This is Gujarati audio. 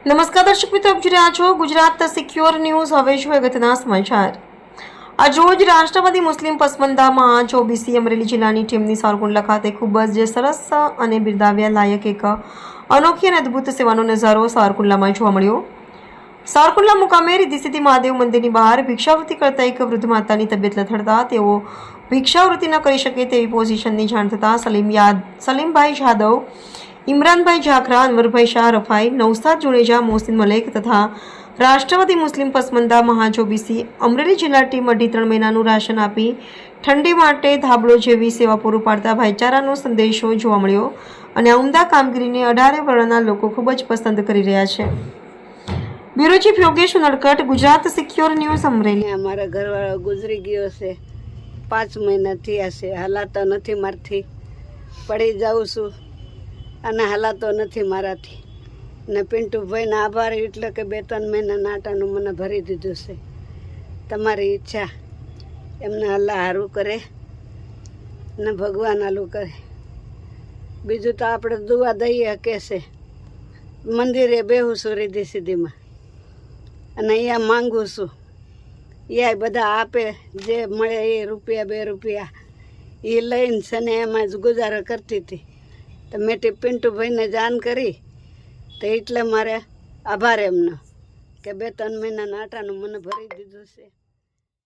નમસ્કાર દર્શક મિત્રો, આપ જોઈ રહ્યા છો ગુજરાત સિક્યોર ન્યૂઝ। હવે જોઈએ અગત્યના સમાચાર। આજ રોજ રાષ્ટ્રવાદી મુસ્લિમ પસમંદામાં ઓબીસી અમરેલી જિલ્લાની ટીમની સાવરકુંડલા ખાતે ખૂબ જ સરસ અને બિરદાવ્યા લાયક એક અનોખી અને અદ્ભુત સેવાનો નજારો સાવરકુંડલામાં જોવા મળ્યો। સાવરકુંડલા મુકામે રિદ્ધિસિદ્ધિ મહાદેવ મંદિરની બહાર ભિક્ષાવૃત્તિ કરતા એક વૃદ્ધ માતાની તબિયત લથડતા તેઓ ભિક્ષાવૃત્તિ ન કરી શકે તેવી પોઝિશનની જાણ થતાં સલીમભાઈ જાદવ, ઇમરાનભાઈ ઝાખરા, અનવરભાઈ શાહ રફાઈ, નૌસાદ જુનેજા, મોહસિન મલેક તથા રાષ્ટ્રવાદી મુસ્લિમ પસમંદા મહાજોબીસી અમરેલી જિલ્લા ટીમ અઢી 3 મહિનાનું રાશન આપી ઠંડી માટે ધાબળો જેવી સેવા પૂરું પાડતા ભાઈચારાનો સંદેશો જોવા મળ્યો અને આ ઉમદા કામગીરીને 18 વર્ણના લોકો ખૂબ જ પસંદ કરી રહ્યા છે। Bureau chief Yogesh Nadkat, Gujarat secure news, Amreli. અમારા ઘરવાળો ગુજરી ગયો છે, 5 મહિના થયા છે। હાલાતો નથી મારથી, પડી જાઉં છું અને હાલાતો નથી મારાથી। ને પિન્ટુભાઈને આભાર એટલે કે 2-3 મહિના નાટાનું મને ભરી દીધું છે। તમારી ઈચ્છા એમને અલ્લાહ હારું કરે ને ભગવાન હાલું કરે। બીજું તો આપણે દુઆ દઈએ કે છે। મંદિરે બેહું છું રિદ્ધિસિદ્ધિમાં અને અહીંયા માંગુ છું, એ બધા આપે જે મળે એ ₹1-2 રૂપિયા એ લઈને છે ને એમાં જ ગુજારો કરતી હતી। તો મેં પિન્ટુભાઈને જાણ કરી તો એટલે મારે આભાર એમનો કે 2-3 મહિનાના આટાનું મને ભરી દીધું છે।